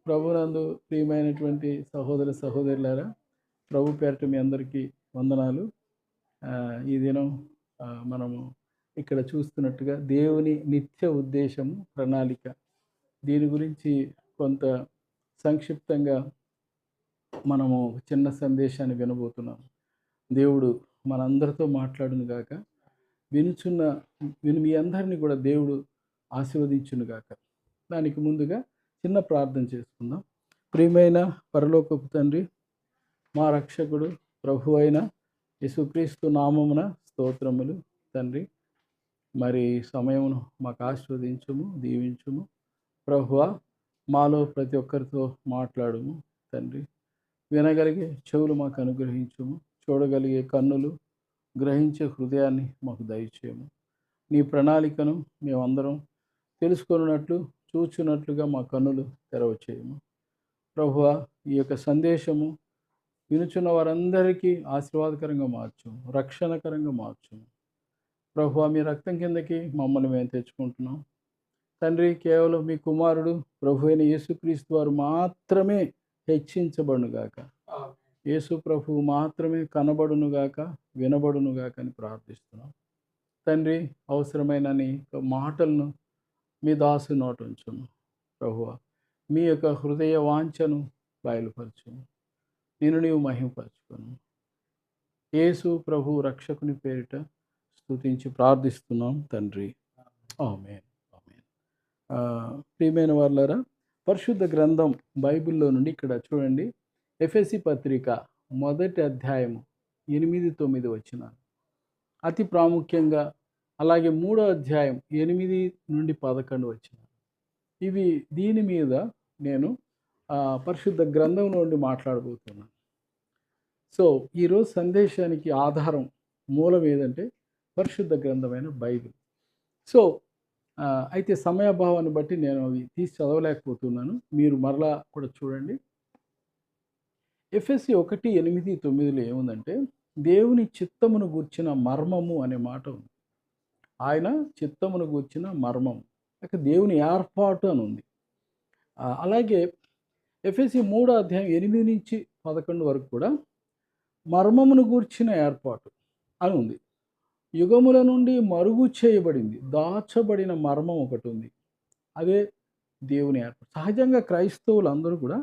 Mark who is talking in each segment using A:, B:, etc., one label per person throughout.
A: ప్రభునందు ప్రియమైనటువంటి సహోదర సహోదరులారా, ప్రభు పేరట మీ అందరికీ వందనాలు. ఈ దినం మనము ఇక్కడ చూస్తున్నట్టుగా దేవుని నిత్య ఉద్దేశము, ప్రణాళిక దీని గురించి కొంత సంక్షిప్తంగా మనము చిన్న సందేశాన్ని వినబోతున్నాం. దేవుడు మనందరితో మాట్లాడును గాక. మీ అందరిని కూడా దేవుడు ఆశీర్వదించును గాక. దానికి ముందుగా చిన్న ప్రార్థన చేసుకుందాం. ప్రియమైన పరలోకపు తండ్రి, మా రక్షకుడు ప్రభు అయిన యేసుక్రీస్తు నామమున స్తోత్రములు తండ్రి. మరి సమయమును మాకు ఆశీర్వదించుము, దీవించుము ప్రభువా. మాలో ప్రతి ఒక్కరితో మాట్లాడుము తండ్రి. వినగలిగే చెవులు మాకు అనుగ్రహించుము, చూడగలిగే కన్నులు, గ్రహించే హృదయాన్ని మాకు దయచేయము. నీ ప్రణాళికను మేమందరం తెలుసుకున్నట్లు, చూచున్నట్లుగా మా కన్నులు తెరవచేయము ప్రభువా. ఈ యొక్క సందేశము వినుచున్న వారందరికీ ఆశీర్వాదకరంగా మార్చుము, రక్షణకరంగా మార్చుము ప్రభువా. మీ రక్తం కిందకి మమ్మల్ని మేము తెచ్చుకుంటున్నాం తండ్రి. కేవలం మీ కుమారుడు ప్రభు అయిన యేసుక్రీస్తు వారు మాత్రమే హెచ్చించబడునుగాక, యేసు ప్రభువు మాత్రమే కనబడునుగాక, వినబడునుగాక అని ప్రార్థిస్తున్నాం తండ్రి. అవసరమైన నీ మాటలను మీ దాసు నోట ఉంచుము ప్రభువా. మీ యొక్క హృదయ వాంఛను బయలుపరచుము, నేను నీవు మహిమపరచుకును. యేసు ప్రభు రక్షకుని పేరిట స్తుతించి ప్రార్థిస్తున్నాం తండ్రి, ఆమేన్. ఆమేన్. ప్రియమైన వాళ్ళారా, పరిశుద్ధ గ్రంథం బైబిల్లో నుండి ఇక్కడ చూడండి, ఎఫెసీ పత్రిక 1వ అధ్యాయము 8-9 వచనాలు అతి ప్రాముఖ్యంగా, అలాగే 3వ అధ్యాయం 8-11 వచనాలు. ఇవి దీని మీద నేను పరిశుద్ధ గ్రంథం నుండి మాట్లాడబోతున్నాను. సో ఈరోజు సందేశానికి ఆధారం, మూలం ఏదంటే పరిశుద్ధ గ్రంథమైన బైబిల్. సో అయితే సమయాభావాన్ని బట్టి నేను అవి తీసి చదవలేకపోతున్నాను. మీరు మరలా కూడా చూడండి. ఎఫెసీ 1:8-9 ఏముందంటే, దేవుని చిత్తమును గూర్చిన మర్మము అనే మాట ఉంది. ఆయన చిత్తమును గూర్చిన మర్మం, లేక దేవుని ఏర్పాటు అని ఉంది. అలాగే ఎఫెసీ 3వ అధ్యాయం 8-11 వరకు కూడా మర్మమును గూర్చిన ఏర్పాటు అని ఉంది. యుగముల నుండి మరుగు చేయబడింది, దాచబడిన మర్మం ఒకటి ఉంది, అదే దేవుని ఏర్పాటు. సహజంగా క్రైస్తవులు అందరూ కూడా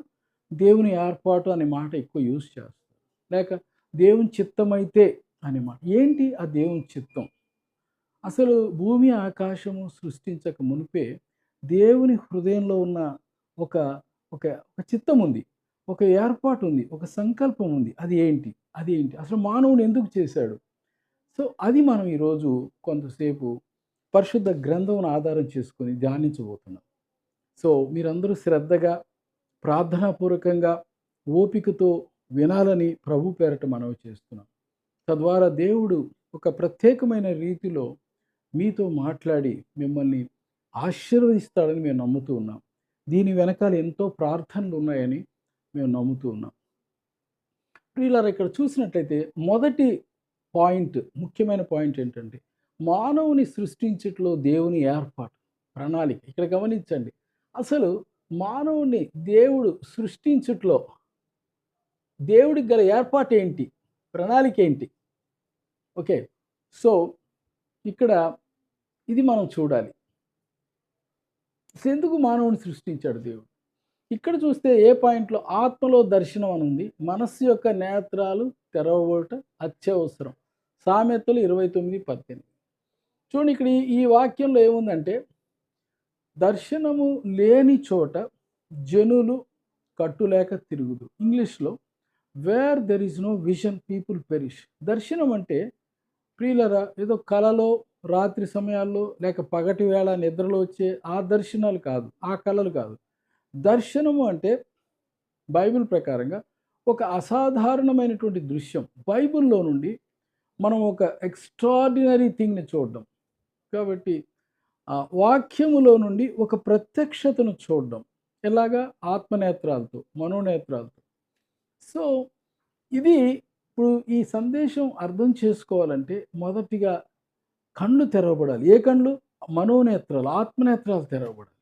A: దేవుని ఏర్పాటు అనే మాట ఎక్కువ యూజ్ చేస్తారు, లేక దేవుని చిత్తమైతే అనే మాట. ఏంటి ఆ దేవుని చిత్తం? అసలు భూమి ఆకాశము సృష్టించక మునిపే దేవుని హృదయంలో ఉన్న ఒక ఒక ఒక చిత్తం ఉంది, ఒక ఏర్పాటు ఉంది, ఒక సంకల్పం ఉంది. అది ఏంటి? అసలు మానవుని ఎందుకు చేశాడు? సో అది మనం ఈరోజు కొంతసేపు పరిశుద్ధ గ్రంథం ఆధారం చేసుకొని ధ్యానించబోతున్నాం. సో మీరందరూ శ్రద్ధగా, ప్రార్థనాపూర్వకంగా, ఓపికతో వినాలని ప్రభు పేరట మనవి చేస్తున్నాం. తద్వారా దేవుడు ఒక ప్రత్యేకమైన రీతిలో మీతో మాట్లాడి మిమ్మల్ని ఆశీర్వదిస్తాడని మేము నమ్ముతూ ఉన్నాం. దీని వెనకాల ఎంతో ప్రార్థనలు ఉన్నాయని మేము నమ్ముతూ ఉన్నాం. ప్రియులారా, ఇక్కడ చూసినట్లయితే మొదటి పాయింట్, ముఖ్యమైన పాయింట్ ఏంటంటే, మానవుని సృష్టించట్లో దేవుని ఏర్పాటు, ప్రణాళిక. ఇక్కడ గమనించండి, అసలు మానవుని దేవుడు సృష్టించట్లో దేవుడికి గల ఏర్పాటు ఏంటి, ప్రణాళిక ఏంటి? ఓకే, సో ఇక్కడ ఇది మనం చూడాలి. ఎందుకు మానవుని సృష్టించాడు దేవుడు? ఇక్కడ చూస్తే ఏ పాయింట్లో ఆత్మలో దర్శనం అని ఉంది. మనస్సు యొక్క నేత్రాలు తెరవబోట అత్యవసరం. సామెతలు 29:18. చూడండి, ఇక్కడ ఈ వాక్యంలో ఏముందంటే, దర్శనము లేని చోట జనులు కట్టులేక తిరుగుదు. ఇంగ్లీష్లో where there is no vision people perish. దర్శనం అంటే ప్రియులరా, ఏదో కలలో, రాత్రి సమయాల్లో, లేక పగటి వేళ నిద్రలో వచ్చే ఆ దర్శనాలు కాదు, ఆ కళలు కాదు. దర్శనము అంటే బైబిల్ ప్రకారంగా ఒక అసాధారణమైనటువంటి దృశ్యం. బైబిల్లో నుండి మనం ఒక ఎక్స్ట్రాడినరీ థింగ్ని చూడడం. కాబట్టి వాక్యములో నుండి ఒక ప్రత్యక్షతను చూడడం. ఎలాగా? ఆత్మనేత్రాలతో, మనోనేత్రాలతో. సో ఇది ఇప్పుడు ఈ సందేశం అర్థం చేసుకోవాలంటే మొదటిగా కళ్ళు తెరవబడాలి. ఏ కళ్ళు? మనోనేత్రాలు, ఆత్మనేత్రాలు తెరవబడాలి.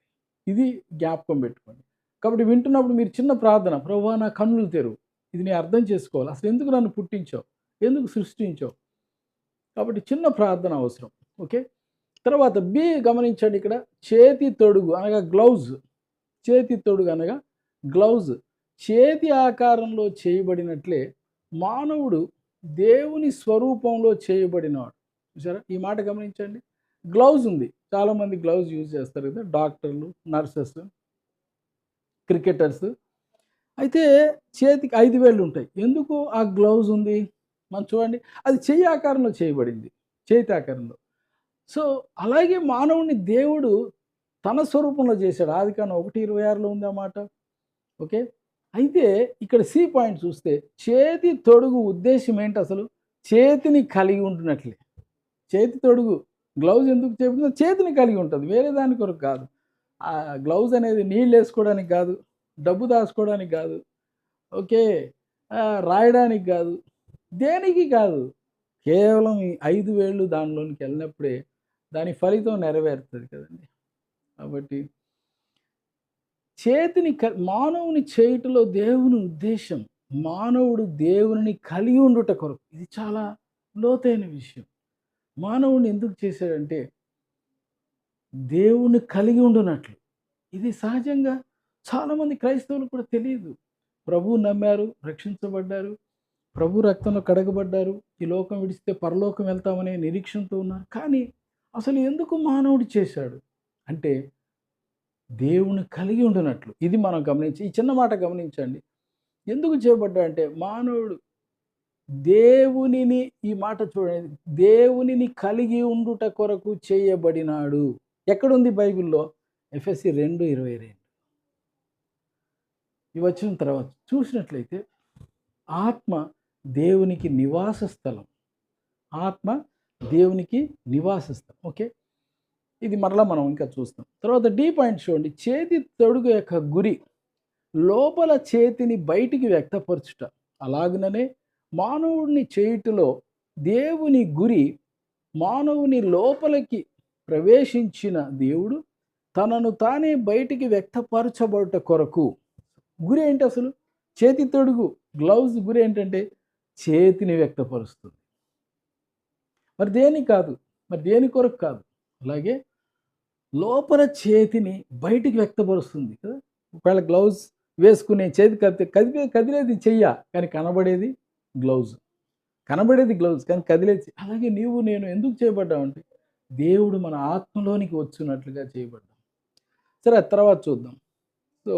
A: ఇది జ్ఞాపకం పెట్టుకోండి. కాబట్టి వింటున్నప్పుడు మీరు చిన్న ప్రార్థన, ప్రభువా నా కన్నులు తెరువు. ఇది నేను అర్థం చేసుకోవాలి. అసలు ఎందుకు నన్ను పుట్టించావు? ఎందుకు సృష్టించావు? కాబట్టి చిన్న ప్రార్థన అవసరం. ఓకే. తర్వాత బి గమనించండి ఇక్కడ, చేతి తొడుగు అనగా గ్లౌజ్. చేతి తొడుగు అనగా గ్లౌజ్. చేతి ఆకారంలో చేయబడినట్లే మానవుడు దేవుని స్వరూపంలో చేయబడినవాడు. చూసారా? ఈ మాట గమనించండి. గ్లౌజ్ ఉంది. చాలామంది గ్లౌజ్ యూజ్ చేస్తారు కదా, డాక్టర్లు, నర్సెస్, క్రికెటర్స్. అయితే చేతికి 5 వేళ్ళు ఉంటాయి. ఎందుకు ఆ గ్లౌజ్ ఉంది? మనం చూడండి, అది చెయ్యి ఆకారంలో చేయబడింది, చేతి ఆకారంలో. సో అలాగే మానవుని దేవుడు తన స్వరూపంలో చేశాడు. ఆదికాండం 1:26లో ఉంది ఆ మాట. ఓకే. అయితే ఇక్కడ సి పాయింట్ చూస్తే, చేతి తొడుగు ఉద్దేశం ఏంటి అసలు? చేతిని కలిగి ఉంటున్నట్లే. చేతి తొడుగు గ్లౌజ్ ఎందుకు చేయబడిందో చేతిని కలిగి ఉంటుంది, వేరే దాని కొరకు కాదు. ఆ గ్లౌజ్ అనేది నీళ్ళు వేసుకోవడానికి కాదు, డబ్బు దాచుకోవడానికి కాదు, ఓకే, రాయడానికి కాదు, దేనికి కాదు. కేవలం ఈ 5 వేళ్ళు దానిలోనికి వెళ్ళినప్పుడే దాని ఫలితం నెరవేరుతుంది కదండి. కాబట్టి చేతిని మానవుని చేయుటలో దేవుని ఉద్దేశం, మానవుడు దేవుని కలిగి ఉండుట కొరకు. ఇది చాలా లోతైన విషయం. మానవుడిని ఎందుకు చేశాడంటే దేవుని కలిగి ఉండునట్లు. ఇది సహజంగా చాలామంది క్రైస్తవులకు కూడా తెలియదు. ప్రభువు నమ్మారు, రక్షించబడ్డారు, ప్రభు రక్తంలో కడగబడ్డారు, ఈ లోకం విడిస్తే పరలోకం వెళ్తామనే నిరీక్షణతో ఉన్నారు. కానీ అసలు ఎందుకు మానవుడు చేశాడు అంటే దేవుని కలిగి ఉండునట్లు. ఇది మనం గమనించి, ఈ చిన్న మాట గమనించండి. ఎందుకు చేయబడ్డా అంటే మానవుడు దేవునిని, ఈ మాట చూడండి, దేవునిని కలిగి ఉండుట కొరకు చేయబడినాడు. ఎక్కడుంది బైబిల్లో? ఎఫెసీ 2:22. ఇవి వచ్చిన తర్వాత చూసినట్లయితే ఆత్మ దేవునికి నివాస స్థలం. ఆత్మ దేవునికి నివాస స్థలం. ఓకే. ఇది మరలా మనం ఇంకా చూస్తాం. తర్వాత డి పాయింట్ చూడండి, చేతి తొడుగు యొక్క గురి లోపల చేతిని బయటికి వ్యక్తపరచుట. అలాగనే మానవుడిని చేయుటలో దేవుని గురి మానవుని లోపలికి ప్రవేశించిన దేవుడు తనను తానే బయటికి వ్యక్తపరచబడుట కొరకు. గురి ఏంటి అసలు? చేతి తొడుగు గ్లౌజ్ గురి ఏంటంటే చేతిని వ్యక్తపరుస్తుంది. మరి దేని కాదు, మరి దేని కొరకు కాదు. అలాగే లోపల చేతిని బయటికి వ్యక్తపరుస్తుంది కదా. ఒకవేళ గ్లౌజ్ వేసుకునే చేతి కదిలేది చెయ్య, కానీ కనబడేది గ్లౌజ్. కనబడేది గ్లౌజ్ కానీ కదిలేది. అలాగే నీవు నేను ఎందుకు చేయబడ్డామంటే దేవుడు మన ఆత్మలోనికి వచ్చినట్లుగా చేయబడ్డాం. సరే, తర్వాత చూద్దాం. సో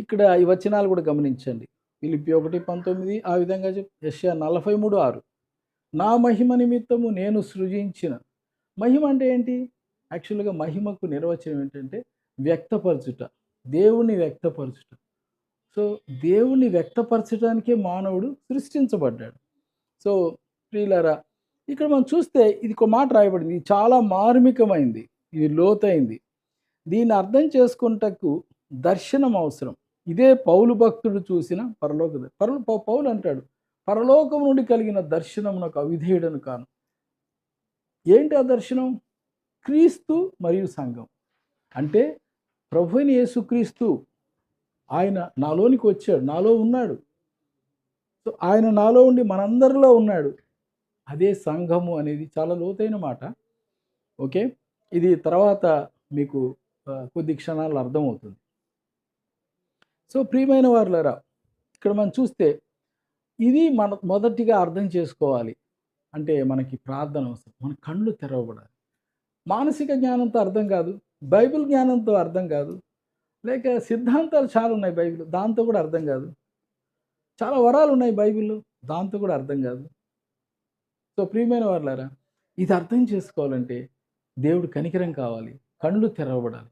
A: ఇక్కడ ఈ వచనాలు కూడా గమనించండి. ఫిలిప్పీ 1:19 ఆ విధంగా యెషయా 43:6 నా మహిమ నిమిత్తము నేను సృజించిన. మహిమ అంటే ఏంటి? యాక్చువల్గా మహిమకు నిర్వచనం ఏంటంటే వ్యక్తపరచుట, దేవుని వ్యక్తపరచుట. సో దేవుని వ్యక్తపరచడానికే మానవుడు సృష్టించబడ్డాడు. సో ప్రియులారా, ఇక్కడ మనం చూస్తే ఇది ఒక మాట రాయబడింది, ఇది చాలా మార్మికమైంది, ఇది లోతైంది. దీన్ని అర్థం చేసుకుంటకు దర్శనం అవసరం. ఇదే పౌలు భక్తుడు చూసిన పౌలు అంటాడు, పరలోకం నుండి కలిగిన దర్శనమునకు అవిధేయుడను కాను. ఏంటి ఆ దర్శనం? క్రీస్తు మరియు సంఘం. అంటే ప్రభువైన యేసుక్రీస్తు ఆయన నాలోనికి వచ్చాడు, నాలో ఉన్నాడు. సో ఆయన నాలో ఉండి మనందరిలో ఉన్నాడు. అదే సంఘము అనేది చాలా లోతైన మాట. ఓకే. ఇది తర్వాత మీకు కొద్ది క్షణాల్లో అర్థమవుతుంది. సో ప్రియమైన వారులారా, ఇక్కడ మనం చూస్తే ఇది మన మొదటిగా అర్థం చేసుకోవాలి అంటే మనకి ప్రార్థన అవసరం. మన కళ్ళు తెరవబడాలి. మానసిక జ్ఞానంతో అర్థం కాదు, బైబిల్ జ్ఞానంతో అర్థం కాదు, లేక సిద్ధాంతాలు చాలా ఉన్నాయి బైబిల్, దాంతో కూడా అర్థం కాదు. చాలా వరాలు ఉన్నాయి బైబిల్లో, దాంతో కూడా అర్థం కాదు. సో ప్రియమైన వారులారా, ఇది అర్థం చేసుకోవాలంటే దేవుడు కనికరం కావాలి, కళ్ళు తెరవబడాలి.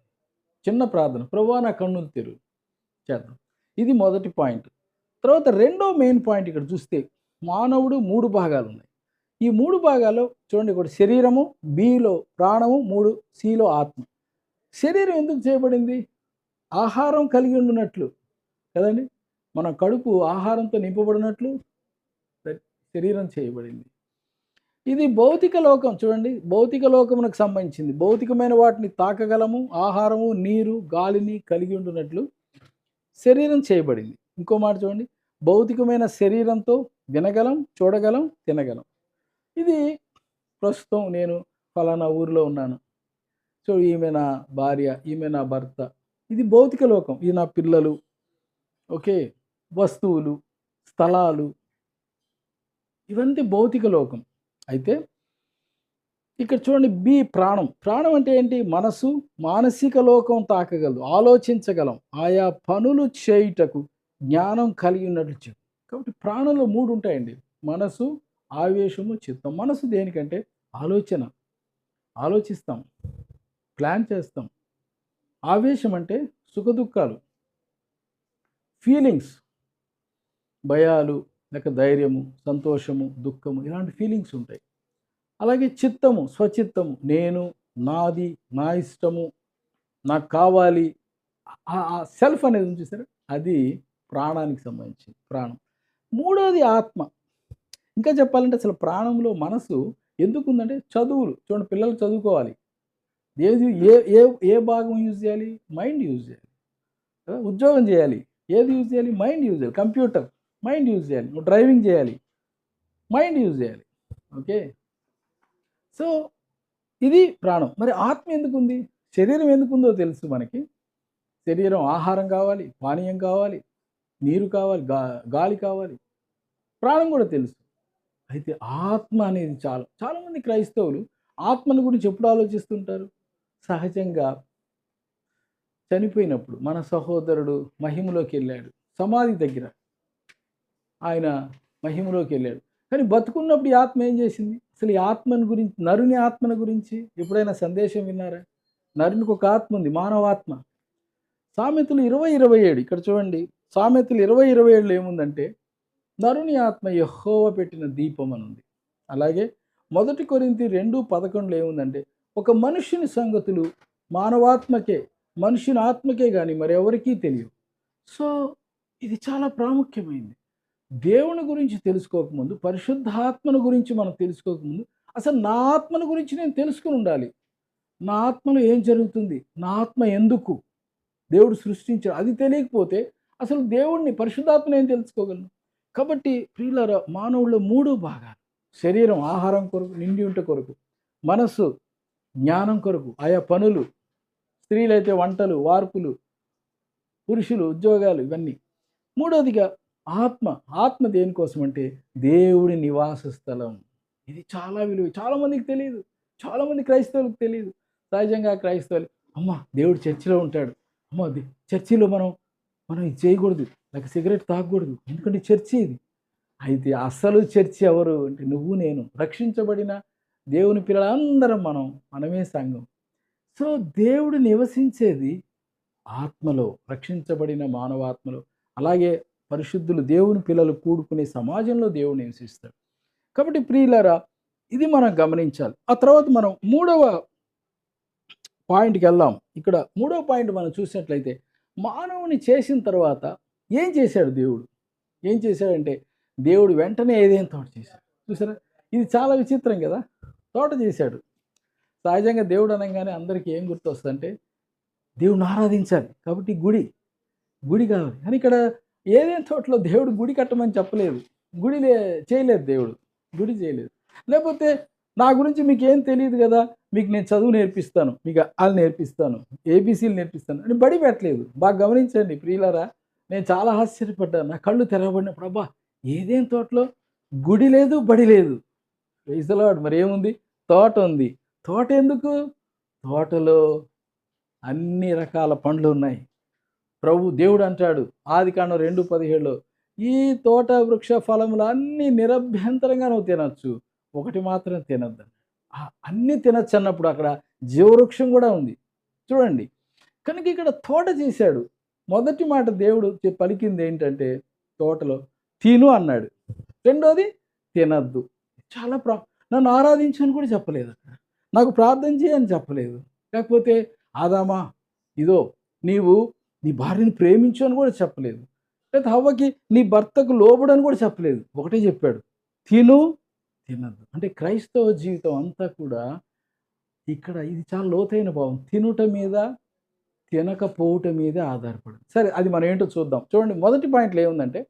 A: చిన్న ప్రార్థన, ప్రభువా నా కన్నులు తెరువు చేద్దాం. ఇది మొదటి పాయింట్. తర్వాత రెండో మెయిన్ పాయింట్ ఇక్కడ చూస్తే మానవుడు 3 భాగాలు ఉన్నాయి. ఈ 3 భాగాల్లో చూడండి, ఒకటి శరీరము, బిలో ప్రాణము, 3 సిలో ఆత్మ. శరీరం ఎందుకు చేయబడింది? ఆహారం కలిగి ఉండినట్లు కదండి. మన కడుపు ఆహారంతో నింపబడినట్లు శరీరం చేయబడింది. ఇది భౌతిక లోకం. చూడండి, భౌతిక లోకమునకు సంబంధించింది. భౌతికమైన వాటిని తాకగలము, ఆహారము, నీరు, గాలిని కలిగి ఉండినట్లు శరీరం చేయబడింది. ఇంకో మాట చూడండి, భౌతికమైన శరీరంతో వినగలం, చూడగలం, తినగలం. ఇది ప్రస్తుతం నేను ఫలానా ఊరిలో ఉన్నాను. సో, ఈమె నా భార్య, ఈమె నా భర్త. ఇది భౌతిక లోకం. ఇది నా పిల్లలు. ఓకే. వస్తువులు, స్థలాలు, ఇవంతా భౌతిక లోకం. అయితే ఇక్కడ చూడండి, ప్రాణం. ప్రాణం అంటే ఏంటి? మనసు, మానసిక లోకం తాకగలదు, ఆలోచించగలం, ఆయా పనులు చేయుటకు జ్ఞానం కలిగి ఉన్నట్లు చెప్పు. కాబట్టి ప్రాణంలో 3 ఉంటాయండి. మనసు, ఆవేశము, చిత్తం. మనసు దేనికంటే ఆలోచన, ఆలోచిస్తాం, ప్లాన్ చేస్తాం. ఆవేశం అంటే సుఖదుఖాలు, ఫీలింగ్స్, భయాలు, లేక ధైర్యము, సంతోషము, దుఃఖము, ఇలాంటి ఫీలింగ్స్ ఉంటాయి. అలాగే చిత్తము, స్వచిత్తము, నేను, నాది, నా ఇష్టము, నాకు కావాలి, సెల్ఫ్ అనేది ఉంది చూసారా, అది ప్రాణానికి సంబంధించింది, ప్రాణం. మూడోది ఆత్మ. ఇంకా చెప్పాలంటే అసలు ప్రాణంలో మనసు ఎందుకుందంటే చదువులు చూడండి, పిల్లలు చదువుకోవాలి. ఏది ఏ ఏ ఏ భాగం యూజ్ చేయాలి? మైండ్ యూజ్ చేయాలి. ఉద్యోగం చేయాలి, ఏది యూజ్ చేయాలి? మైండ్ యూజ్ చేయాలి. కంప్యూటర్, మైండ్ యూజ్ చేయాలి. నువ్వు డ్రైవింగ్ చేయాలి, మైండ్ యూజ్ చేయాలి. ఓకే. సో ఇది ప్రాణం. మరి ఆత్మ ఎందుకుంది? శరీరం ఎందుకుందో తెలుసు మనకి. శరీరం ఆహారం కావాలి, పానీయం కావాలి, నీరు కావాలి, గాలి కావాలి. ప్రాణం కూడా తెలుసు. అయితే ఆత్మ అనేది చాలామంది క్రైస్తవులు ఆత్మను గురించి ఎప్పుడు ఆలోచిస్తుంటారు? సహజంగా చనిపోయినప్పుడు మన సహోదరుడు మహిమలోకి వెళ్ళాడు, సమాధి దగ్గర ఆయన మహిమలోకి వెళ్ళాడు. కానీ బతుకున్నప్పుడు ఈ ఆత్మ ఏం చేసింది? అసలు ఈ ఆత్మను గురించి, నరుని ఆత్మను గురించి ఎప్పుడైనా సందేశం విన్నారా? నరునికి ఒక ఆత్మ ఉంది, మానవాత్మ. సామెతలు 20:27 ఇక్కడ చూడండి. సామెతలు 20:27లో ఏముందంటే, నరుని ఆత్మ యెహోవా పెట్టిన దీపం అని ఉంది. అలాగే 1 కొరింథీ 2:11లో ఏముందంటే, ఒక మనుష్యుని సంగతులు మానవాత్మకే, మనుషుని ఆత్మకే కానీ మరెవరికీ తెలియవు. సో ఇది చాలా ప్రాముఖ్యమైంది. దేవుని గురించి తెలుసుకోకముందు, పరిశుద్ధాత్మను గురించి మనం తెలుసుకోకముందు, అసలు నా ఆత్మను గురించి నేను తెలుసుకుని ఉండాలి. నా ఆత్మలో ఏం జరుగుతుంది? నా ఆత్మ ఎందుకు దేవుడు సృష్టించాడు? అది తెలియకపోతే అసలు దేవుడిని, పరిశుద్ధాత్మను ఏం తెలుసుకోగలను? కాబట్టి ప్రియులారా, మానవుల్లో 3 భాగాలు: శరీరం ఆహారం కొరకు, నిండి ఉంట కొరకు; మనస్సు జ్ఞానం కొరకు, ఆయా పనులు, స్త్రీలైతే వంటలు, వార్పులు, పురుషులు ఉద్యోగాలు, ఇవన్నీ. మూడోదిగా ఆత్మ దేనికోసం అంటే దేవుడి నివాస స్థలం. ఇది చాలా విలువ. చాలామందికి తెలియదు, చాలామంది క్రైస్తవులకు తెలియదు. సహజంగా క్రైస్తవులు, అమ్మ దేవుడు చర్చిలో ఉంటాడు, అమ్మ చర్చిలో మనం ఇది చేయకూడదు, లేక సిగరెట్ తాగకూడదు, ఎందుకంటే చర్చి ఇది. అయితే అసలు చర్చి ఎవరు అంటే నువ్వు నేను, రక్షించబడిన దేవుని పిల్లలందరం మనమే సంఘం. సో దేవుడు నివసించేది ఆత్మలో, రక్షించబడిన మానవాత్మలో. అలాగే పరిశుద్ధులు, దేవుని పిల్లలు కూడుకునే సమాజంలో దేవుడు నివసిస్తాడు. కాబట్టి ప్రియులారా, ఇది మనం గమనించాలి. ఆ తర్వాత మనం 3వ పాయింట్కి వెళ్దాం. ఇక్కడ 3వ పాయింట్ మనం చూసినట్లయితే, మానవుని చేసిన తర్వాత ఏం చేశాడు దేవుడు? ఏం చేశాడంటే, దేవుడు వెంటనే ఏదైనా తోట చేశాడు. చూసారా, ఇది చాలా విచిత్రం కదా. తోట చేశాడు. సహజంగా దేవుడు అనగానే అందరికీ ఏం గుర్తొస్తుందంటే, దేవుడిని ఆరాధించాలి కాబట్టి గుడి కావాలి. కానీ ఇక్కడ ఏదైనా తోటలో దేవుడు గుడి కట్టమని చెప్పలేదు, చేయలేదు. దేవుడు గుడి చేయలేదు. లేకపోతే నా గురించి మీకు ఏం తెలియదు కదా, మీకు నేను చదువు నేర్పిస్తాను, మీకు వాళ్ళు నేర్పిస్తాను, ఏబీసీలు నేర్పిస్తాను అని బడి పెట్టలేదు. బాగా గమనించండి ప్రియులారా, నేను చాలా ఆశ్చర్యపడ్డాను. నా కళ్ళు తెరవబడినప్పుడు, అబ్బా, ఏదేం తోటలో గుడి లేదు, బడి లేదు. Praise the Lord. మరి ఏముంది? తోట ఉంది. తోట ఎందుకు? తోటలో అన్ని రకాల పండ్లు ఉన్నాయి. దేవుడు అంటాడు ఆదికాండం 2:17లో, ఈ తోట వృక్ష ఫలములు అన్నీ నిరభ్యంతరంగా నువ్వు తినచ్చు, ఒకటి మాత్రం తినద్దు. అన్నీ తినచ్చు అన్నప్పుడు అక్కడ జీవవృక్షం కూడా ఉంది చూడండి. కనుక ఇక్కడ తోట చేశాడు. మొదటి మాట దేవుడు పలికింది ఏంటంటే, తోటలో తిను అన్నాడు. రెండోది తినద్దు. చాలా నన్ను ఆరాధించని కూడా చెప్పలేదు, నాకు ప్రార్థన చేయని చెప్పలేదు. లేకపోతే ఆదామా, ఇదో నీవు నీ భార్యను ప్రేమించు అని కూడా చెప్పలేదు. లేదా హవ్వకి నీ భర్తకు లోబడని కూడా చెప్పలేదు. ఒకటే చెప్పాడు, తినద్దు. అంటే క్రైస్తవ జీవితం అంతా కూడా ఇక్కడ ఇది చాలా లోతైన భావం. తినుట మీద, తినకపోవటం మీదే ఆధారపడింది. సరే అది మనం ఏంటో చూద్దాం. చూడండి మొదటి పాయింట్‌లో ఏముందంటే,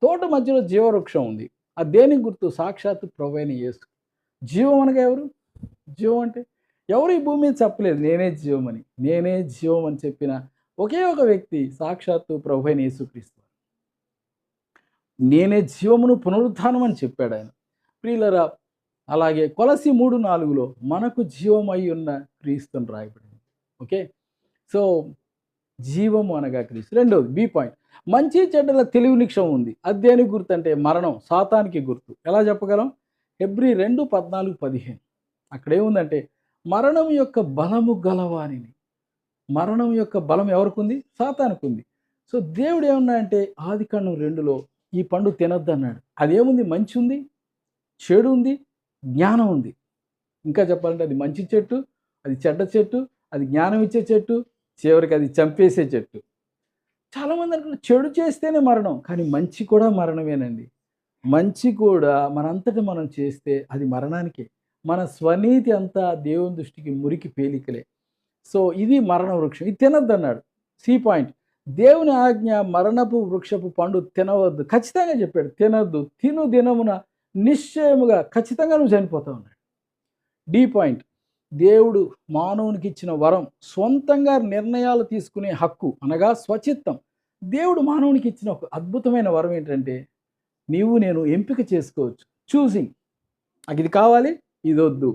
A: తోట మధ్యలో జీవవృక్షం ఉంది. అది దేనికి గుర్తు? సాక్షాత్తు ప్రభువైన యేసు. జీవం అనగా ఎవరు? జీవం అంటే ఎవరు ఈ భూమి మీద చెప్పలేదు నేనే జీవమని. నేనే జీవం అని చెప్పిన ఒకే ఒక వ్యక్తి సాక్షాత్తు ప్రభువైన యేసుక్రీస్తు. నేనే జీవమును పునరుత్థానం అని చెప్పాడాయన. ప్రియులారా, అలాగే కొలస్సీ 3:4లో మనకు జీవమై ఉన్న క్రీస్తుని రాయబడింది. ఓకే. సో, జీవము అనగా క్రీస్తు. రెండోది బి పాయింట్. మంచి చెడ్డల తెలివి నిక్షం ఉంది. అది దేనికి గుర్తు అంటే మరణం, సాతానికి గుర్తు. ఎలా చెప్పగలం? హెబ్రీ 2:14-15 అక్కడేముందంటే మరణం యొక్క బలము గలవానిని. మరణం యొక్క బలం ఎవరికుంది? సాతానుకుంది. సో, దేవుడు ఏమన్నా అంటే ఆదికాండం 2లో ఈ పండు తినొద్దన్నాడు. అదేముంది? మంచి ఉంది, చెడు ఉంది, జ్ఞానం ఉంది. ఇంకా చెప్పాలంటే అది మంచి చెట్టు, అది చెడ్డ చెట్టు, అది జ్ఞానం ఇచ్చే చెట్టు, చివరికి అది చంపేసే చెట్టు. చాలామంది అనుకుంటారు చెడు చేస్తేనే మరణం, కానీ మంచి కూడా మరణమేనండి. మంచి కూడా మనంతట మనం చేస్తే అది మరణానికే. మన స్వనీతి అంతా దేవుని దృష్టికి మురికి పేలికలే. సో, ఇది మరణ వృక్షం. ఇది తినొద్దన్నాడు. C point. దేవుని ఆజ్ఞ మరణపు వృక్షపు పండు తినవద్దు. ఖచ్చితంగా చెప్పాడు. తినొద్దు. తిను దినమున నిశ్చయముగా ఖచ్చితంగా నువ్వు చనిపోతావు అన్నాడు. The point. దేవుడు మానవునికి ఇచ్చిన వరం సొంతంగా నిర్ణయాలు తీసుకునే హక్కు అనగా స్వచిత్తం. దేవుడు మానవునికి ఇచ్చిన ఒక అద్భుతమైన వరం ఏంటంటే నీవు నేను ఎంపిక చేసుకోవచ్చు. చూసింగ్. నాకు ఇది కావాలి, ఇది వద్దు,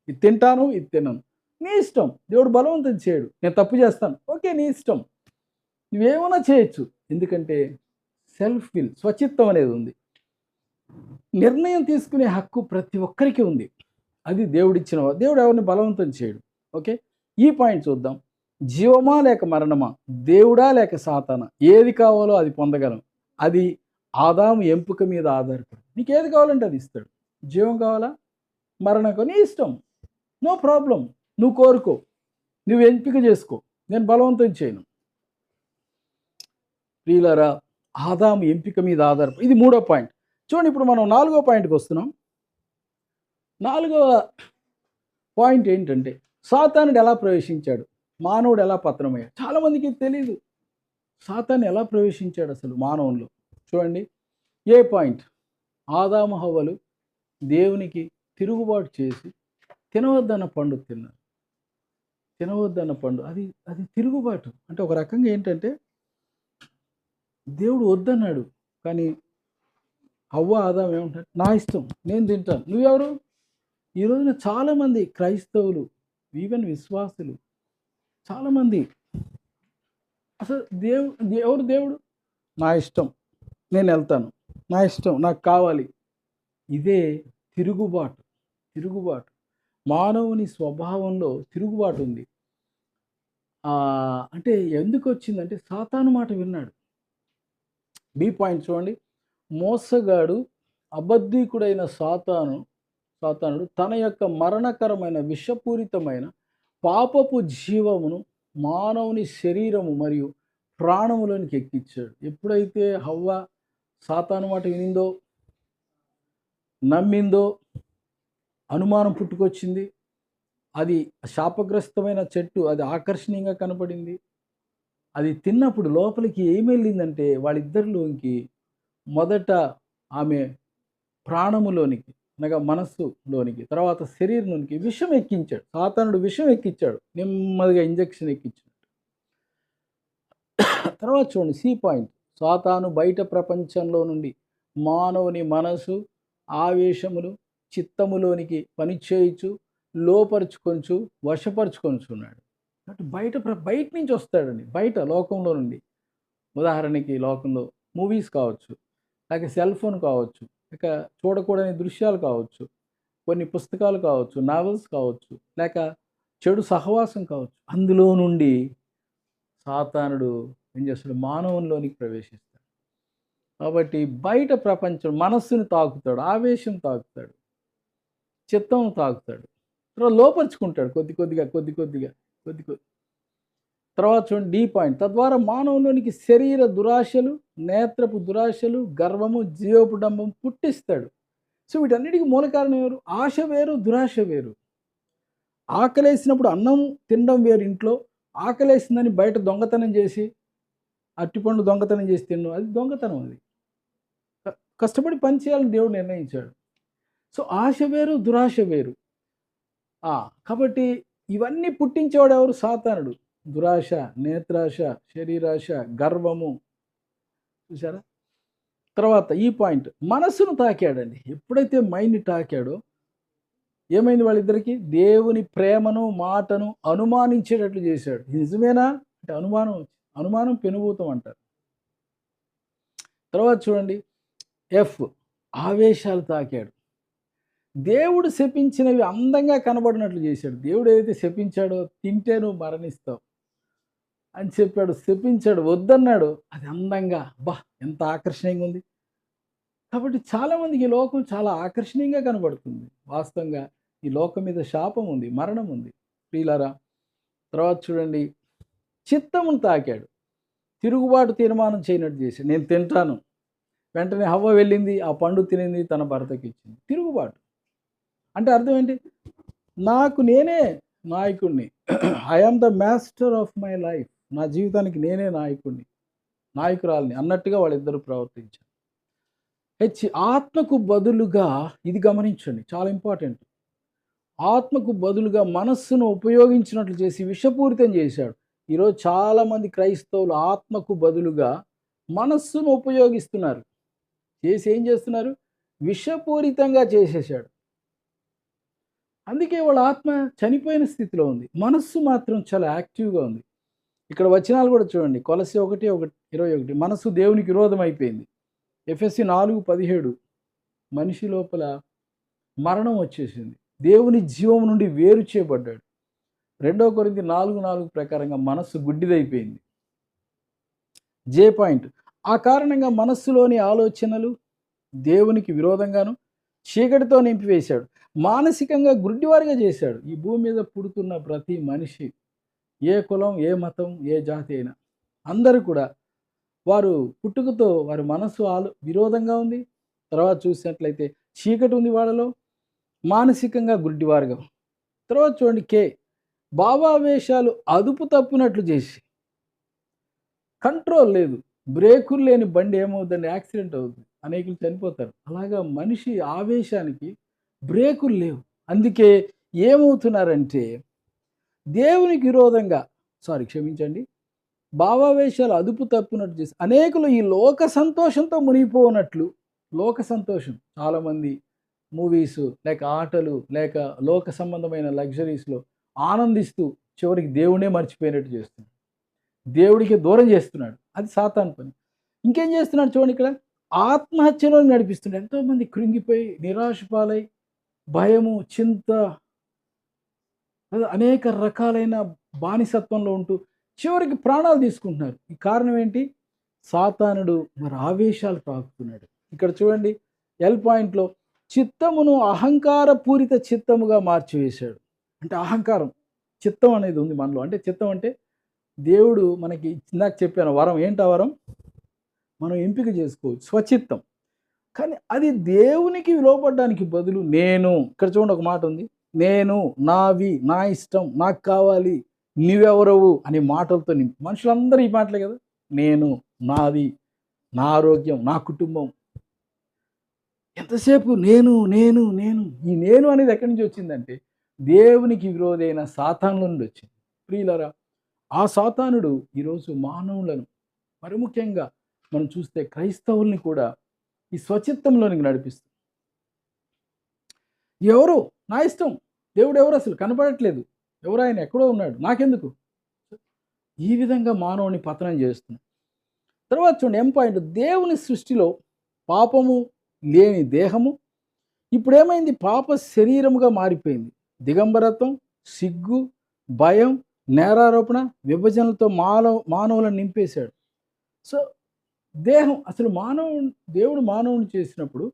A: ఇది తింటాను, ఇది తినను. నీ ఇష్టం. దేవుడు బలవంతం చేయడు. నేను తప్పు చేస్తాను, ఓకే, నీ ఇష్టం, నువ్వేమైనా చేయొచ్చు. ఎందుకంటే సెల్ఫ్ విల్, స్వచిత్తం అనేది ఉంది. నిర్ణయం తీసుకునే హక్కు ప్రతి ఒక్కరికి ఉంది. అది దేవుడిచ్చిన. దేవుడు ఎవరిని బలవంతం చేయడు. ఓకే. ఈ పాయింట్ చూద్దాం. జీవమా లేక మరణమా, దేవుడా లేక సాతానా, ఏది కావాలో అది పొందగలం. అది ఆదాము ఎంపిక మీద ఆధారపడి నీకు ఏది కావాలంటే అది ఇస్తాడు. జీవం కావాలా, మరణం కావాలి, నీ ఇష్టం, నో ప్రాబ్లం. నువ్వు కోరుకో, నువ్వు ఎంపిక చేసుకో, నేను బలవంతం చేయను. ప్రియులారా, ఆదాము ఎంపిక మీద ఆధారపడి. ఇది మూడో పాయింట్. చూడండి, ఇప్పుడు మనం 4వ పాయింట్కి వస్తున్నాం. 4వ పాయింట్ ఏంటంటే సాతానుడు ఎలా ప్రవేశించాడు, మానవుడు ఎలా పతనమయ్యాడు. చాలామందికి తెలియదు సాతాను ఎలా ప్రవేశించాడు అసలు మానవుల్లో. చూడండి, ఏ పాయింట్. ఆదాము హవ్వలు దేవునికి తిరుగుబాటు చేసి తినవద్దన్న పండు తిన్నారు. తినవద్దన్న పండు, అది అది తిరుగుబాటు. అంటే ఒక రకంగా ఏంటంటే దేవుడు వద్దన్నాడు, కానీ హవ్వ ఆదాము ఏమంటారు? నా ఇష్టం, నేను తింటాను, నువ్వెవరు? ఈ రోజున చాలామంది క్రైస్తవులు, ఈవెన్ విశ్వాసులు చాలామంది అసలు ఎవరు దేవుడు? నా ఇష్టం, నేను వెళ్తాను, నా ఇష్టం, నాకు కావాలి. ఇదే తిరుగుబాటు. తిరుగుబాటు. మానవుని స్వభావంలో తిరుగుబాటు ఉంది. అంటే ఎందుకు వచ్చిందంటే సాతాను మాట విన్నాడు. బి పాయింట్ చూడండి. మోసగాడు, అబద్ధీకుడైన సాతానుడు తన యొక్క మరణకరమైన విషపూరితమైన పాపపు జీవమును మానవుని శరీరము మరియు ప్రాణములోనికి ఎక్కించాడు. ఎప్పుడైతే హవ్వ సాతాను మాట వినిందో, నమ్మిందో, అనుమానం పుట్టుకొచ్చింది. అది శాపగ్రస్తమైన చెట్టు, అది ఆకర్షణీయంగా కనపడింది. అది తిన్నప్పుడు లోపలికి ఏమి వెళ్ళిందంటే వాళ్ళిద్దరిలోనికి మొదట ఆమె ప్రాణములోనికి అనగా మనస్సులోనికి, తర్వాత శరీరంలోనికి విషం ఎక్కించాడు. సాతానుడు విషం ఎక్కించాడు, నెమ్మదిగా ఇంజెక్షన్ ఎక్కించాడు. తర్వాత చూడండి, సి పాయింట్. సాతాను బయట ప్రపంచంలో నుండి మానవుని మనసు, ఆవేశములు, చిత్తములోనికి పనిచేయచ్చు, లోపరుచుకొంచు, వశపరుచుకొంచున్నాడు. కాబట్టి బయట నుంచి వస్తాడండి, బయట లోకంలో నుండి. ఉదాహరణకి లోకంలో మూవీస్ కావచ్చు, లేక సెల్ ఫోన్ కావచ్చు, లేక చూడకూడని దృశ్యాలు కావచ్చు, కొన్ని పుస్తకాలు కావచ్చు, నావెల్స్ కావచ్చు, లేక చెడు సహవాసం కావచ్చు. అందులో నుండి సాతానుడు ఏం చేస్తాడు? మానవునిలోనికి ప్రవేశిస్తాడు. కాబట్టి బయట ప్రపంచం మనస్సును తాకుతాడు, ఆవేశం తాకుతాడు, చిత్తం తాకుతాడు, తర్వాత లోపరుచుకుంటాడు కొద్ది కొద్దిగా. తర్వాత చూడండి, డి పాయింట్. తద్వారా మానవులోనికి శరీర దురాశలు, నేత్రపు దురాశలు, గర్వము, జీవపు డంబం పుట్టిస్తాడు. సో వీటన్నిటికీ మూల కారణం ఎవరు? ఆశ వేరు, దురాశ వేరు. ఆకలేసినప్పుడు అన్నం తినడం వేరు ఇంట్లో, ఆకలేసిందని బయట దొంగతనం చేసి, అరటిపండు దొంగతనం చేసి తినడం అది దొంగతనం అది. కష్టపడి పని చేయాలని దేవుడు నిర్ణయించాడు. సో, ఆశ వేరు, దురాశ వేరు. కాబట్టి ఇవన్నీ పుట్టించేవాడు ఎవరు? సాతానుడు. దురాశ, నేత్రాశ, శరీరాశ, గర్వము. చూసారా? తర్వాత ఈ పాయింట్ మనస్సును తాకాడండి. ఎప్పుడైతే మైండ్‌ని తాకాడో ఏమైంది వాళ్ళిద్దరికీ? దేవుని ప్రేమను, మాటను అనుమానించేటట్లు చేశాడు. ఇది నిజమేనా? అంటే అనుమానం పెనుభూతం అంటారు. తర్వాత చూడండి ఆవేశాలు తాకాడు. దేవుడు శపించినవి అందంగా కనబడినట్లు చేశాడు. దేవుడు ఏదైతే శపించాడో తింటే నువ్వు మరణిస్తావు అని చెప్పాడు, శపించాడు, వద్దన్నాడు, అది అందంగా ఎంత ఆకర్షణీయంగా ఉంది. కాబట్టి చాలామందికి ఈ లోకం చాలా ఆకర్షణీయంగా కనబడుతుంది. వాస్తవంగా ఈ లోకం మీద శాపం ఉంది, మరణం ఉంది ప్రియులారా. తర్వాత చూడండి చిత్తమును తాకాడు. తిరుగుబాటు తీర్మానం చేయనట్టు చేశాడు. నేను తింటాను. వెంటనే హవ్వ వెళ్ళింది, ఆ పండు తినింది, తన భర్తకి ఇచ్చింది. తిరుగుబాటు అంటే అర్థం ఏంటి? నాకు నేనే నాయకుడిని. I am the master of my life. నా జీవితానికి నేనే నాయకుడిని, నాయకురాలిని అన్నట్టుగా వాళ్ళిద్దరూ ప్రవర్తించారు. ఆత్మకు బదులుగా, ఇది గమనించండి, చాలా ఇంపార్టెంట్. ఆత్మకు బదులుగా మనస్సును ఉపయోగించినట్లు చేసి విషపూరితం చేశాడు. ఈరోజు చాలామంది క్రైస్తవులు ఆత్మకు బదులుగా మనస్సును ఉపయోగిస్తున్నారు. చేసి ఏం చేస్తున్నారు? విషపూరితంగా చేసేసాడు. అందుకే వాళ్ళ ఆత్మ చనిపోయిన స్థితిలో ఉంది, మనస్సు మాత్రం చాలా యాక్టివ్గా ఉంది. ఇక్కడ వచనాలు కూడా చూడండి. కొలస్సీ 1:21 మనస్సు దేవునికి విరోధం అయిపోయింది. ఎఫెసీ 4:17 మనిషి లోపల మరణం వచ్చేసింది, దేవుని జీవం నుండి వేరు చేయబడ్డాడు. 2 కొరింథీ 4:4 ప్రకారంగా మనస్సు గుడ్డిదైపోయింది. జే పాయింట్, ఆ కారణంగా మనస్సులోని ఆలోచనలు దేవునికి విరోధంగాను చీకటితో నింపివేశాడు. మానసికంగా గుడ్డివారిగా చేశాడు. ఈ భూమి మీద పుడుతున్న ప్రతి మనిషి, ఏ కులం, ఏ మతం, ఏ జాతి అయినా, అందరూ కూడా వారు పుట్టుకతో వారి మనస్సు విరోధంగా ఉంది. తర్వాత చూసినట్లయితే చీకటి ఉంది వాళ్ళలో, మానసికంగా గుడ్డివారుగా. తర్వాత చూడండి భావావేశాలు అదుపు తప్పినట్లు చేసి, కంట్రోల్ లేదు, బ్రేకులు లేని బండి ఏమవుతుందండి? యాక్సిడెంట్ అవుతుంది, అనేకులు చనిపోతారు. అలాగా మనిషి ఆవేశానికి బ్రేకులు లేవు. అందుకే ఏమవుతున్నారంటే దేవునికి విరోధంగా క్షమించండి, భావావేశాలు అదుపు తప్పినట్టు చేసి అనేకులు ఈ లోక సంతోషంతో మునిగిపోనట్లు. లోక సంతోషం, చాలామంది మూవీస్ లేక ఆటలు లేక లోక సంబంధమైన లగ్జరీస్లో ఆనందిస్తూ చివరికి దేవుడే మర్చిపోయినట్టు చేస్తున్నాడు, దేవుడికి దూరం చేస్తున్నాడు. అది సాతాను పని. ఇంకేం చేస్తున్నాడు చూడండి, ఇక్కడ ఆత్మహత్యలో నడిపిస్తున్నాడు. ఎంతోమంది కృంగిపోయి నిరాశ పాలై భయము, చింత, అనేక రకాలైన బానిసత్వంలో ఉంటూ చివరికి ప్రాణాలు తీసుకుంటున్నారు. ఈ కారణం ఏంటి? సాతానుడు మరి ఆవేశాలు తాకుతున్నాడు. ఇక్కడ చూడండి పాయింట్లో చిత్తమును అహంకార పూరిత చిత్తముగా మార్చివేశాడు. అంటే అహంకారం, చిత్తం అనేది ఉంది మనలో. అంటే చిత్తం అంటే దేవుడు మనకి ఇందాక చెప్పాను వరం. ఏంటి ఆ వరం? మనం ఎంపిక చేసుకోవచ్చు, స్వచిత్తం. కానీ అది దేవునికి లోపడడానికి బదులు ఇక్కడ చూడండి ఒక మాట ఉంది, నేను, నావి, నా ఇష్టం, నాకు కావాలి, నీవెవరవు అనే మాటలతో మనుషులందరూ ఈ మాటలే కదా. నేను, నాది, నా ఆరోగ్యం, నా కుటుంబం, ఎంతసేపు నేను నేను నేను. ఈ నేను అనేది ఎక్కడి నుంచి వచ్చిందంటే దేవునికి విరోధైన సాతానుల నుండి వచ్చింది. ప్రియులారా, ఆ సాతానుడు ఈరోజు మానవులను, మరి ముఖ్యంగా మనం చూస్తే క్రైస్తవుల్ని కూడా ఈ స్వచిత్తంలోనికి నడిపిస్తుంది. ఎవరు? నా ఇష్టం, దేవుడు ఎవరు అసలు కనపడట్లేదు, ఎవరు ఆయన, ఎక్కడో ఉన్నాడు, నాకెందుకు? ఈ విధంగా మానవుని పతనం చేస్తుంది. తర్వాత చూడండి పాయింట్, దేవుని సృష్టిలో పాపము లేని దేహము ఇప్పుడేమైంది? పాప శరీరముగా మారిపోయింది. దిగంబరత్వం, సిగ్గు, భయం, నేరారోపణ, విభజనలతో మానవులను నింపేశాడు. సో దేహం అసలు దేవుడు మానవుని చేసినప్పుడు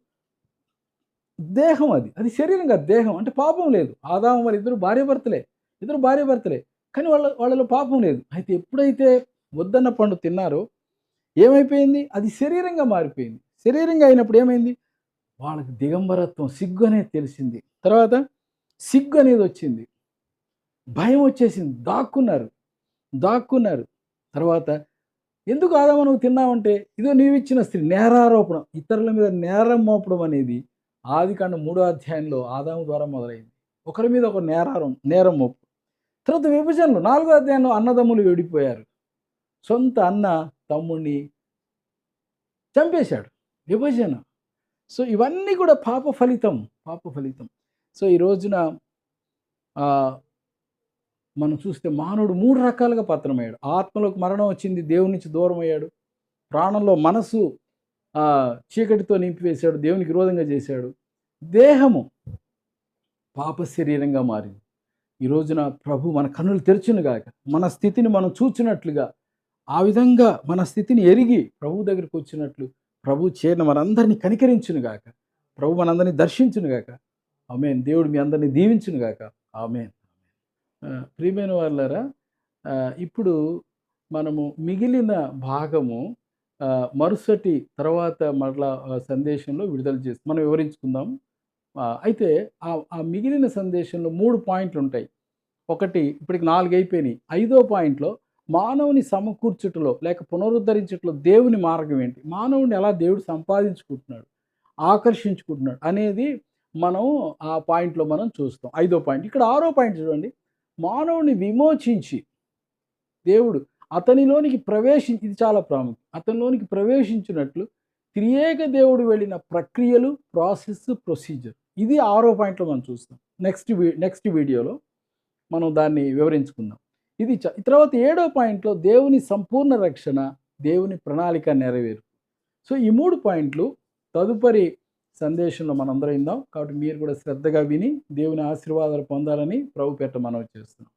A: దేహం అది శరీరం కాదు, దేహం. అంటే పాపం లేదు. ఆదాము మరి ఇద్దరు భార్యాభర్తలే, కానీ వాళ్ళలో పాపం లేదు. అయితే ఎప్పుడైతే వద్దన్న పండు తిన్నారో ఏమైపోయింది? అది శరీరంగా మారిపోయింది. శరీరంగా అయినప్పుడు ఏమైంది? వాళ్ళకి దిగంబరత్వం, సిగ్గు అనేది తెలిసింది. తర్వాత సిగ్గు అనేది వచ్చింది, భయం వచ్చేసింది, దాక్కున్నారు. దాక్కున్నారు. తర్వాత ఎందుకు ఆదాము నువ్వు తిన్నావంటే, ఇదో నీవిచ్చిన స్త్రీ నేరారోపణ. ఇతరుల మీద నేరం మోపడం అనేది ఆదికాండం 3వ అధ్యాయంలో ఆదాము ద్వారా మొదలైంది. ఒకరి మీద ఒక నేరం మోపు. తర్వాత విభజనలు 4వ అధ్యాయంలో అన్నదమ్ములు విడిపోయారు. సొంత అన్న తమ్ముడిని చంపేశాడు. విభజన. సో ఇవన్నీ కూడా పాప ఫలితం. సో ఈ రోజున మనం చూస్తే మానవుడు 3 రకాలుగా పతనమయ్యాడు. ఆత్మలోకి మరణం వచ్చింది, దేవుని నుంచి దూరం అయ్యాడు. ప్రాణంలో మనసు చీకటితో నింపివేశాడు, దేవునికి విరోధంగా చేశాడు. దేహము పాప శరీరంగా మారింది. ఈ రోజున ప్రభు మన కన్నులు తెరచునుగాక, మన స్థితిని మనం చూచినట్లుగా, ఆ విధంగా మన స్థితిని ఎరిగి ప్రభు దగ్గరికి వచ్చినట్లు ప్రభు చేరిన మనందరినీ కనికరించునుగాక, ప్రభు మనందరినీ దర్శించునుగాక. ఆమేన్. దేవుడు మీ అందరినీ దీవించునుగాక. ఆమేన్. ప్రియమైన వాళ్ళారా, ఇప్పుడు మనము మిగిలిన భాగము మరుసటి తర్వాత మరలా సందేశంలో విడుదల చేసి మనం వివరించుకుందాం. అయితే ఆ మిగిలిన సందేశంలో 3 పాయింట్లు ఉంటాయి. ఒకటి ఇప్పటికి 4 అయిపోయినాయి. 5వ పాయింట్లో మానవుని సమకూర్చుటలో లేక పునరుద్ధరించుటలో దేవుని మార్గం ఏంటి, మానవుని ఎలా దేవుడు సంపాదించుకుంటున్నాడు, ఆకర్షించుకుంటున్నాడు అనేది మనం ఆ పాయింట్లో మనం చూస్తాం. 5వ పాయింట్. ఇక్కడ 6వ పాయింట్ చూడండి. మానవుని విమోచించి దేవుడు అతనిలోనికి ఇది చాలా ప్రాముఖ్యం. అతనిలోనికి ప్రవేశించినట్లు త్రియేక దేవుడు వెళ్ళిన ప్రక్రియలు, ప్రొసీజర్. ఇది 6వ పాయింట్లో మనం చూస్తాం. నెక్స్ట్ వీడియోలో మనం దాన్ని వివరించుకుందాం. తర్వాత 7వ పాయింట్లో దేవుని సంపూర్ణ రక్షణ, దేవుని ప్రణాళిక నెరవేరు. సో ఈ 3 పాయింట్లు తదుపరి సందేశంలో మనందరం ఇందాం. కాబట్టి మీరు కూడా శ్రద్ధగా విని దేవుని ఆశీర్వాదాలు పొందాలని ప్రభు పేరిట మనవి చేస్తున్నాం.